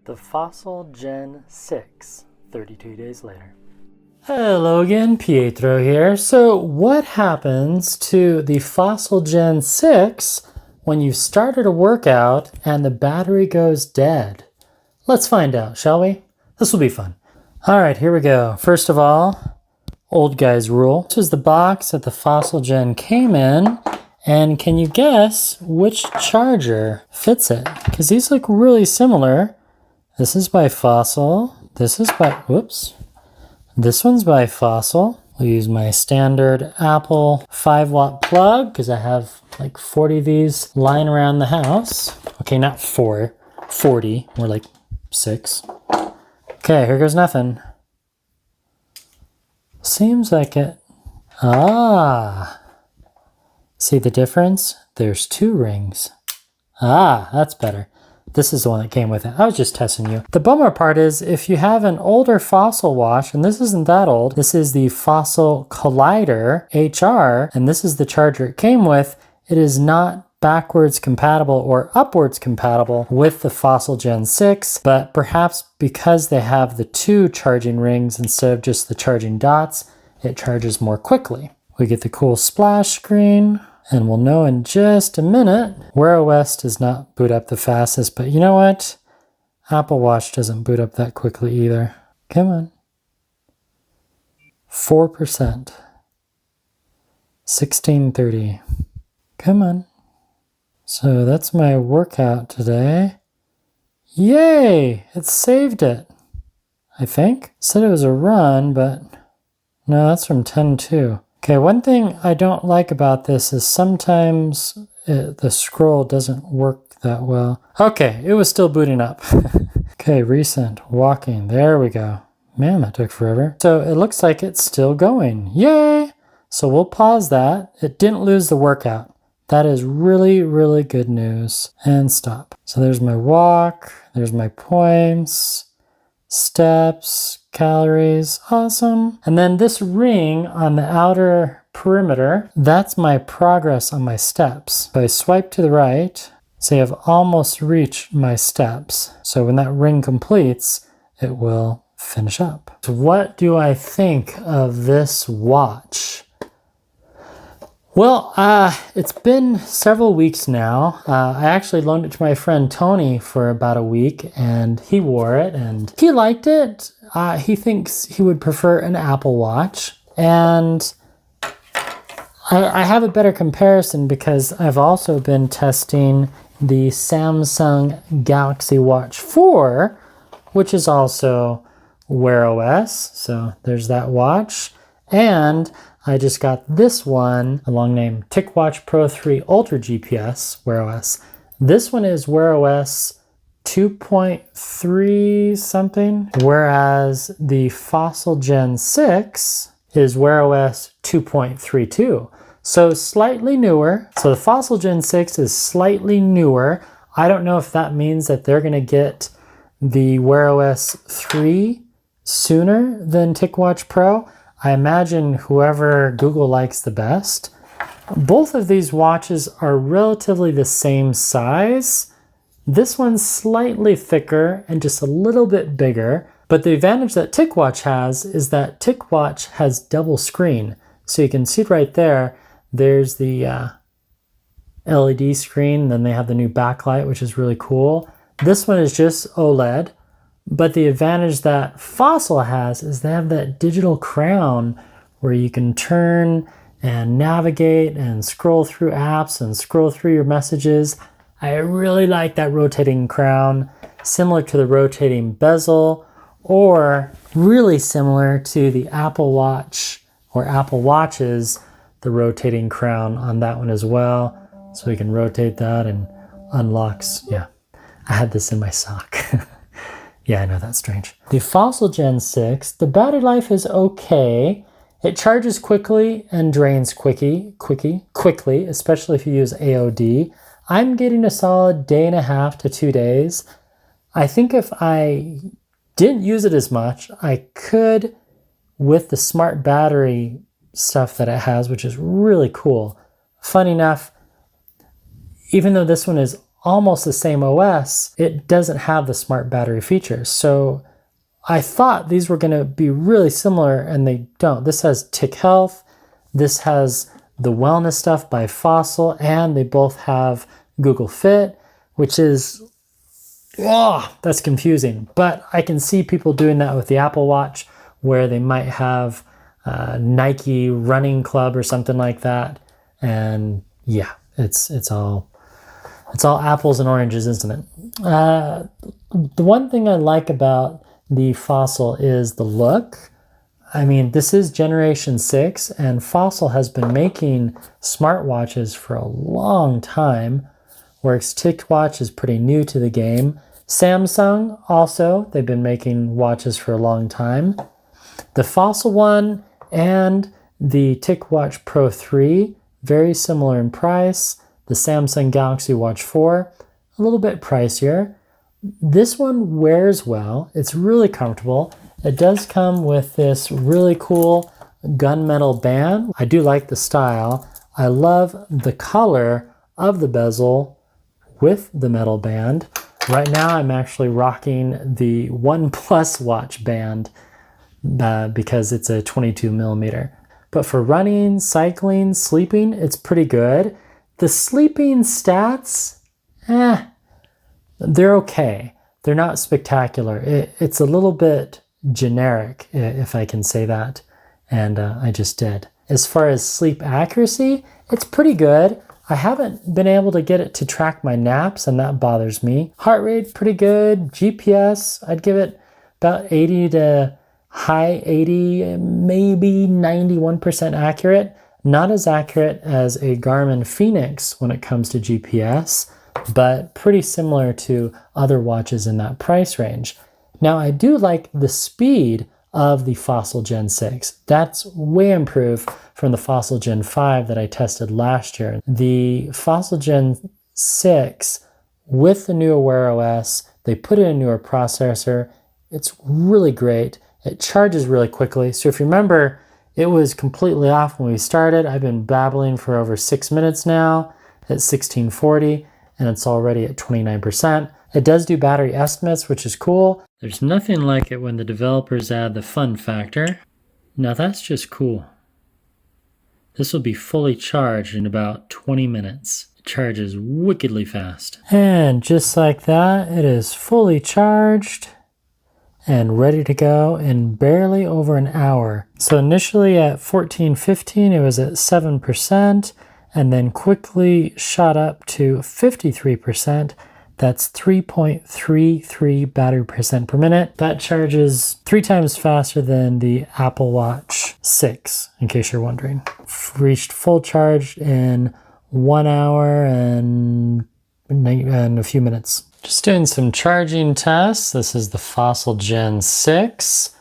The Fossil Gen 6, 32 days later. Hello again, Pietro here. So what happens to the Fossil Gen 6 when you started a workout and the battery goes dead? Let's find out, shall we? This will be fun. All right, here we go. First of all, old guy's rule. This is the box that the Fossil Gen came in. And can you guess which charger fits it? Because these look really similar. This is by Fossil. This is by, whoops. This one's by Fossil. I'll use my standard Apple 5-watt plug because I have like 40 of these lying around the house. Okay, not 40, more like 6. Okay, here goes nothing. Seems like it. Ah. See the difference? There's 2 rings. Ah, that's better. This is the one that came with it. I was just testing you. The bummer part is if you have an older Fossil watch, and this isn't that old, this is the Fossil Collider HR, and this is the charger it came with, it is not backwards compatible or upwards compatible with the Fossil Gen 6, but perhaps because they have the 2 charging rings instead of just the charging dots, it charges more quickly. We get the cool splash screen. And we'll know in just a minute. Wear OS does not boot up the fastest, but you know what? Apple Watch doesn't boot up that quickly either. Come on. 4%. 1630. Come on. So that's my workout today. Yay! It saved it. I think. Said it was a run, but no, that's from 10-2. Okay, one thing I don't like about this is sometimes the scroll doesn't work that well. Okay, it was still booting up. Okay, recent, walking, there we go. Man, that took forever. So it looks like it's still going. Yay! So we'll pause that. It didn't lose the workout. That is really, really good news. And stop. So there's my walk, there's my points, steps, calories, awesome. And then this ring on the outer perimeter, that's my progress on my steps. So I swipe to the right, say I've almost reached my steps. So when that ring completes, it will finish up. So what do I think of this watch? Well, it's been several weeks now. I actually loaned it to my friend Tony for about a week and he wore it and he liked it. He thinks he would prefer an Apple Watch. And I have a better comparison because I've also been testing the Samsung Galaxy Watch 4, which is also Wear OS. So there's that watch. And I just got this one, a long name, TicWatch Pro 3 Ultra GPS Wear OS. This one is Wear OS 2.3 something, whereas the Fossil Gen 6 is Wear OS 2.32. So slightly newer. So the Fossil Gen 6 is slightly newer. I don't know if that means that they're going to get the Wear OS 3 sooner than TicWatch Pro. I imagine whoever Google likes the best. Both of these watches are relatively the same size. This one's slightly thicker and just a little bit bigger. But the advantage that TicWatch has is that TicWatch has double screen. So you can see it right there. There's the LED screen. Then they have the new backlight, which is really cool. This one is just OLED. But the advantage that Fossil has is they have that digital crown where you can turn and navigate and scroll through apps and scroll through your messages. I really like that rotating crown, similar to the rotating bezel, or really similar to the Apple Watch or Apple Watches, the rotating crown on that one as well. So we can rotate that and unlocks. Yeah, I had this in my sock. Yeah, I know, that's strange. The Fossil Gen 6, the battery life is okay. It charges quickly and drains quickly, especially if you use AOD. I'm getting a solid 1.5 to 2 days. I think if I didn't use it as much, I could, with the smart battery stuff that it has, which is really cool. Fun enough, even though this one is almost the same OS, it doesn't have the smart battery features. So I thought these were going to be really similar, and they don't. This has Tick Health, this has the wellness stuff by Fossil, and they both have Google Fit, which is, oh, that's confusing. But I can see people doing that with the Apple Watch, where they might have Nike Running Club or something like that. And yeah, it's all apples and oranges, isn't it? The one thing I like about the Fossil is the look. I mean, this is generation 6, and Fossil has been making smartwatches for a long time, whereas TicWatch is pretty new to the game. Samsung also, they've been making watches for a long time. The Fossil one and the TicWatch Pro 3, very similar in price. The Samsung Galaxy Watch 4, a little bit pricier. This one wears well. It's really comfortable. It does come with this really cool gunmetal band. I do like the style. I love the color of the bezel with the metal band. Right now I'm actually rocking the OnePlus watch band because it's a 22 millimeter. But for running, cycling, sleeping, it's pretty good. The sleeping stats, they're okay. They're not spectacular. It's a little bit generic, if I can say that, and I just did. As far as sleep accuracy, it's pretty good. I haven't been able to get it to track my naps, and that bothers me. Heart rate, pretty good. GPS, I'd give it about 80 to high 80, maybe 91% accurate. Not as accurate as a Garmin Fenix when it comes to GPS, but pretty similar to other watches in that price range. Now, I do like the speed of the Fossil Gen 6. That's way improved from the Fossil Gen 5 that I tested last year. The Fossil Gen 6 with the new Wear OS, they put in a newer processor. It's really great. It charges really quickly. So if you remember, it was completely off when we started. I've been babbling for over 6 minutes now at 1640, and it's already at 29%. It does do battery estimates, which is cool. There's nothing like it when the developers add the fun factor. Now that's just cool. This will be fully charged in about 20 minutes. It charges wickedly fast. And just like that, it is fully charged and ready to go in barely over an hour. So initially at 14:15, it was at 7%, and then quickly shot up to 53%. That's 3.33 battery percent per minute. That charges 3 times faster than the Apple Watch 6, in case you're wondering. Reached full charge in 1 hour and a few minutes. Just doing some charging tests. This is the Fossil Gen 6.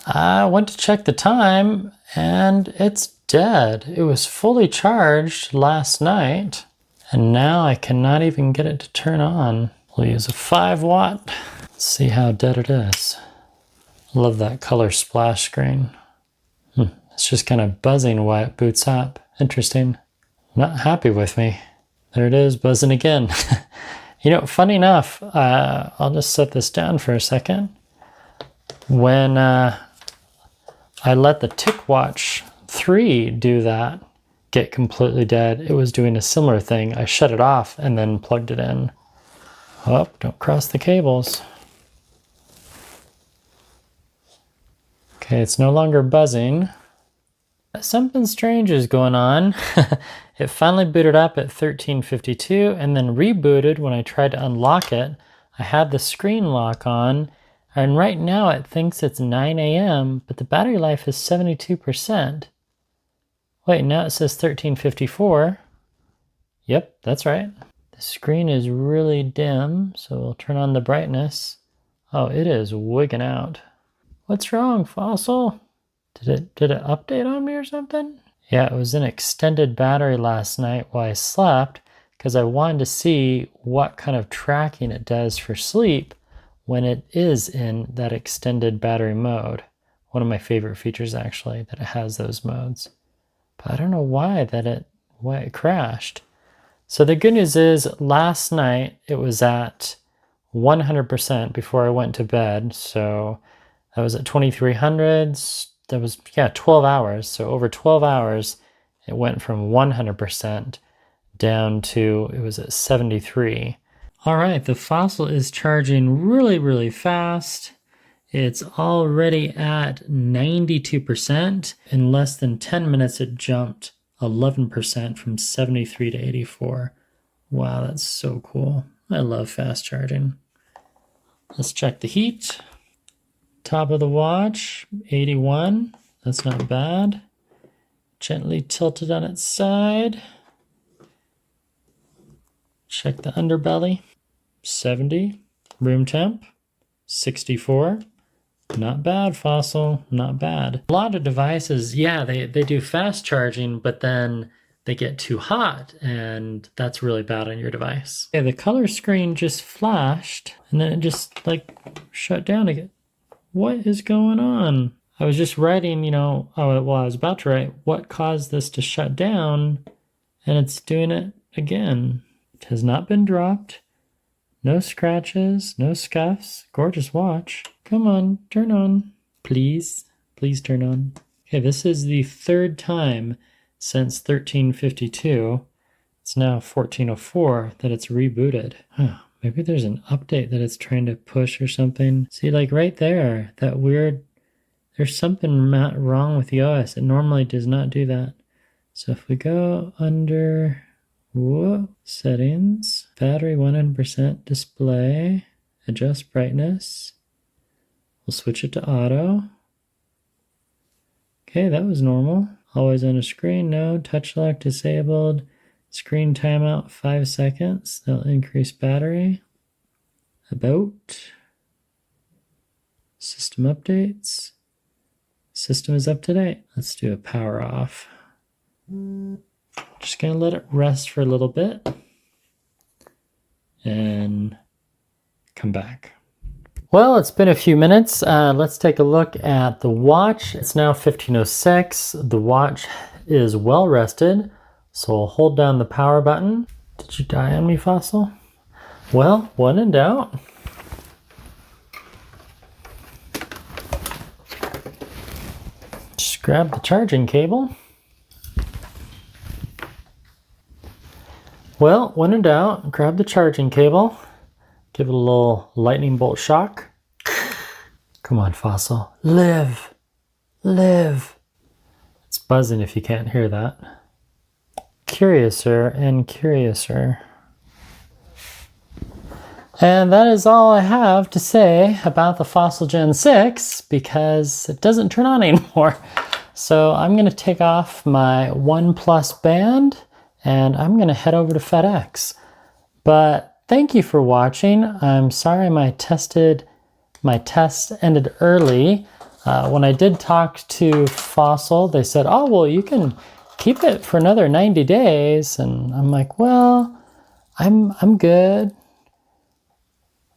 I went to check the time and it's dead. It was fully charged last night and now I cannot even get it to turn on. We'll use a 5 watt. Let's see how dead it is. Love that color splash screen. It's just kind of buzzing while it boots up. Interesting. Not happy with me. There it is, buzzing again. You know, funny enough, I'll just set this down for a second. When I let the TicWatch 3 do that, get completely dead, it was doing a similar thing. I shut it off and then plugged it in. Oh, don't cross the cables. Okay, it's no longer buzzing. Something strange is going on. It finally booted up at 13:52 and then rebooted when I tried to unlock it. I had the screen lock on, and right now it thinks it's 9 a.m., but the battery life is 72%. Wait, now it says 13:54. Yep, that's right. The screen is really dim, so we'll turn on the brightness. Oh, it is wigging out. What's wrong, Fossil? Did it update on me or something? Yeah, it was in extended battery last night while I slept because I wanted to see what kind of tracking it does for sleep when it is in that extended battery mode. One of my favorite features actually, that it has those modes. But I don't know why it crashed. So the good news is last night it was at 100% before I went to bed. So I was at 2300. That was, 12 hours. So over 12 hours, it went from 100% down to, it was at 73. All right, the Fossil is charging really, really fast. It's already at 92%. In less than 10 minutes, it jumped 11% from 73 to 84. Wow, that's so cool. I love fast charging. Let's check the heat. Top of the watch, 81. That's not bad. Gently tilted on its side. Check the underbelly. 70. Room temp, 64. Not bad, Fossil, not bad. A lot of devices, yeah, they do fast charging, but then they get too hot, and that's really bad on your device. Okay, the color screen just flashed, and then it just like shut down again. What is going on? I was just writing, I was about to write what caused this to shut down, and it's doing it again. It has not been dropped. No scratches, no scuffs. Gorgeous watch. Come on, turn on. Please, please turn on. Okay, this is the third time since 1352. It's now 1404 that it's rebooted. Huh, maybe there's an update that it's trying to push or something. See, like right there, that weird, there's something wrong with the OS. It normally does not do that. So if we go under, settings, battery 100% display, adjust brightness. We'll switch it to auto. Okay, that was normal. Always on a screen, no. Touch lock disabled. Screen timeout 5 seconds. That'll increase battery. About. System updates. System is up to date. Let's do a power off. Just gonna let it rest for a little bit and come back. Well, it's been a few minutes. Let's take a look at the watch. It's now 15:06. The watch is well rested, so I'll hold down the power button. Did you die on me, Fossil? Well, when in doubt. Just grab the charging cable. Well, when in doubt, grab the charging cable. Give it a little lightning bolt shock. Come on, Fossil. Live. Live. It's buzzing if you can't hear that. Curiouser and curiouser. And that is all I have to say about the Fossil Gen 6 because it doesn't turn on anymore. So I'm going to take off my OnePlus band and I'm going to head over to FedEx. But thank you for watching. I'm sorry my test ended early. When I did talk to Fossil, they said, oh, well, you can keep it for another 90 days. And I'm like, well, I'm good.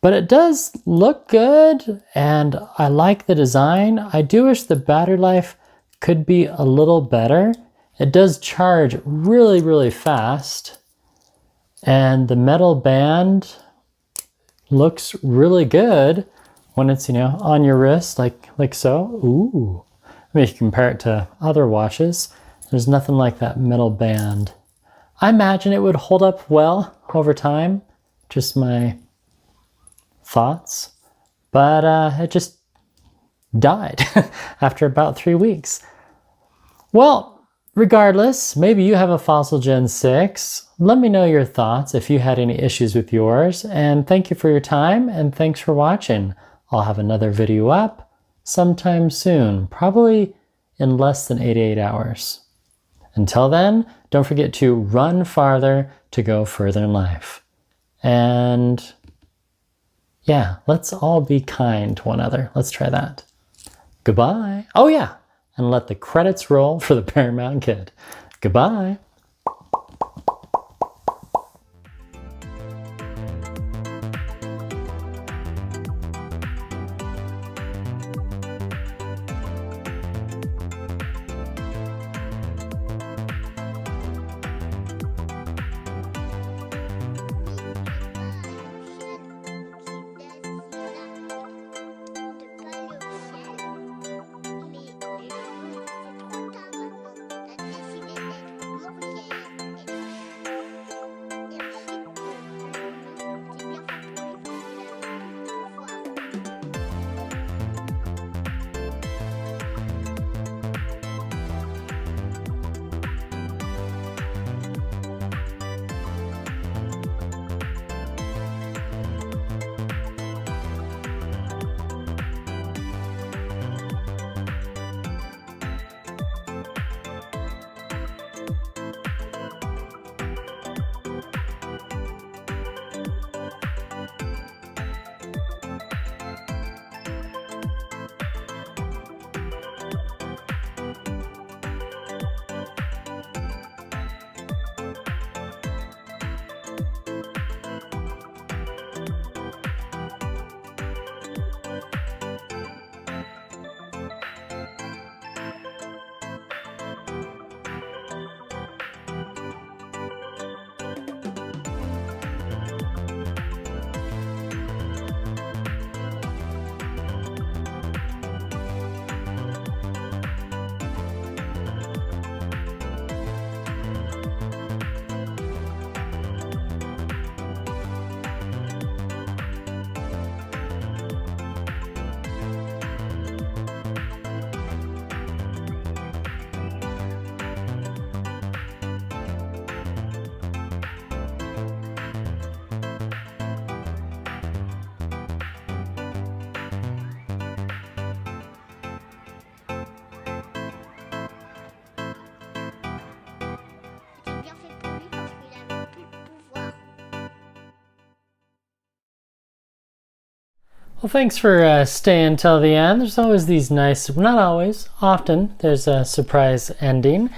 But it does look good, and I like the design. I do wish the battery life could be a little better. It does charge really, really fast. And the metal band looks really good when it's, on your wrist, like so. Ooh. I mean, if you compare it to other watches, there's nothing like that metal band. I imagine it would hold up well over time. Just my thoughts. But it just died after about 3 weeks. Well, regardless, maybe you have a Fossil Gen 6. Let me know your thoughts if you had any issues with yours. And thank you for your time, and thanks for watching. I'll have another video up sometime soon, probably in less than 88 hours. Until then, don't forget to run farther to go further in life. And yeah, let's all be kind to one another. Let's try that. Goodbye. Oh yeah, and let the credits roll for the Paramount Kid. Goodbye. Well, thanks for staying till the end. There's always these nice, not always, often, there's a surprise ending.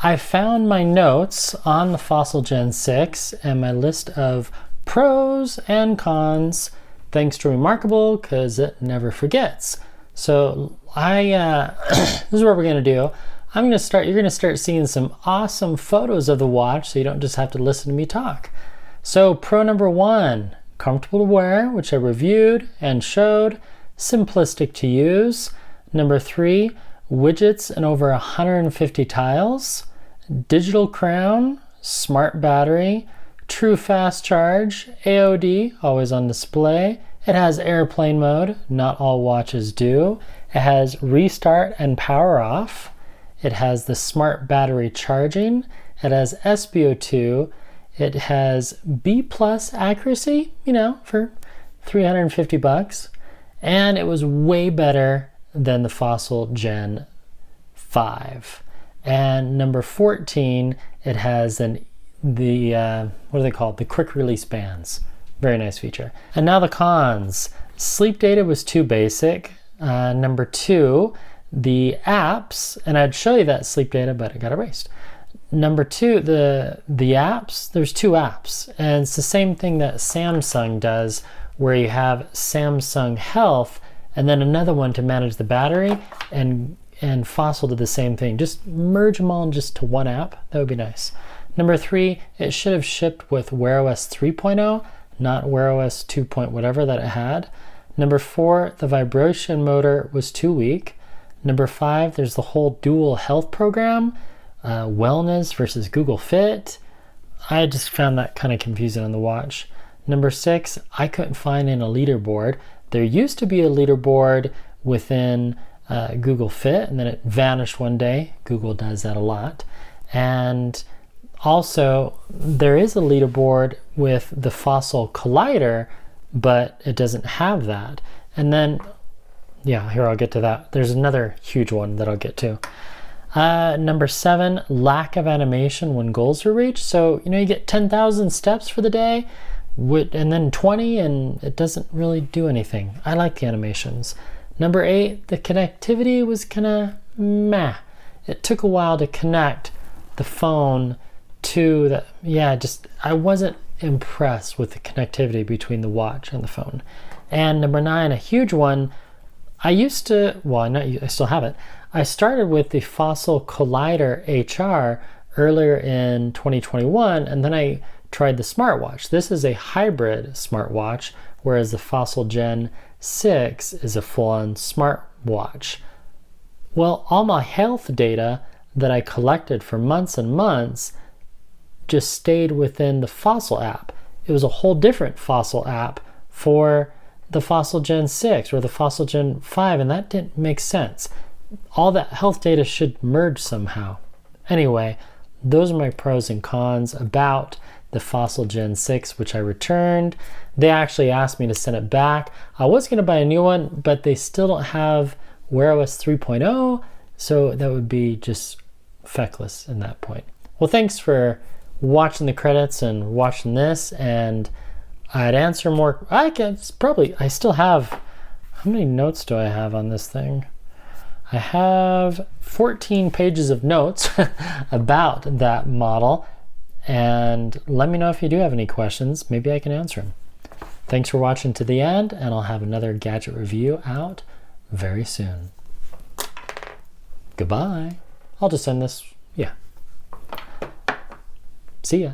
I found my notes on the Fossil Gen 6 and my list of pros and cons, thanks to Remarkable, because it never forgets. So this is what we're going to do. You're going to start seeing some awesome photos of the watch so you don't just have to listen to me talk. So pro number 1, comfortable to wear, which I reviewed and showed, simplistic to use. Number 3, widgets and over 150 tiles, digital crown, smart battery, true fast charge, AOD, always on display. It has airplane mode, not all watches do. It has restart and power off. It has the smart battery charging. It has SpO2. It has B+ accuracy, for $350. And it was way better than the Fossil Gen 5. And number 14, it has what are they called? The quick release bands. Very nice feature. And now the cons. Sleep data was too basic. Number 2, the apps, and I'd show you that sleep data, but it got erased. Number 2, the apps, there's 2 apps, and it's the same thing that Samsung does, where you have Samsung Health and then another one to manage the battery, and Fossil did the same thing. Just merge them all just to one app. That would be nice. Number 3, it should have shipped with Wear OS 3.0, not Wear OS 2. Whatever that it had. Number 4, the vibration motor was too weak. Number 5, there's the whole dual health program, wellness versus Google Fit. I just found that kind of confusing on the watch. Number 6, I couldn't find in a leaderboard. There used to be a leaderboard within Google Fit, and then it vanished one day. Google does that a lot. And also, there is a leaderboard with the Fossil Collider, but it doesn't have that. And then, yeah, here, I'll get to that. There's another huge one that I'll get to. Number 7, lack of animation when goals are reached. So, you get 10,000 steps for the day, and then 20, and it doesn't really do anything. I like the animations. Number 8, the connectivity was kind of meh. It took a while to connect the phone to the, I wasn't impressed with the connectivity between the watch and the phone. And number 9, a huge one, I still have it. I started with the Fossil Collider HR earlier in 2021, and then I tried the smartwatch. This is a hybrid smartwatch, whereas the Fossil Gen 6 is a full-on smartwatch. Well, all my health data that I collected for months and months just stayed within the Fossil app. It was a whole different Fossil app for the Fossil Gen 6 or the Fossil Gen 5, and that didn't make sense. All that health data should merge somehow. Anyway, those are my pros and cons about the Fossil Gen 6, which I returned. They actually asked me to send it back. I was going to buy a new one, but they still don't have Wear OS 3.0, so that would be just feckless in that point. Well, thanks for watching the credits and watching this, and I'd answer more. I still have, how many notes do I have on this thing? I have 14 pages of notes about that model, and let me know if you do have any questions. Maybe I can answer them. Thanks for watching to the end, and I'll have another gadget review out very soon. Goodbye. I'll just end this, See ya.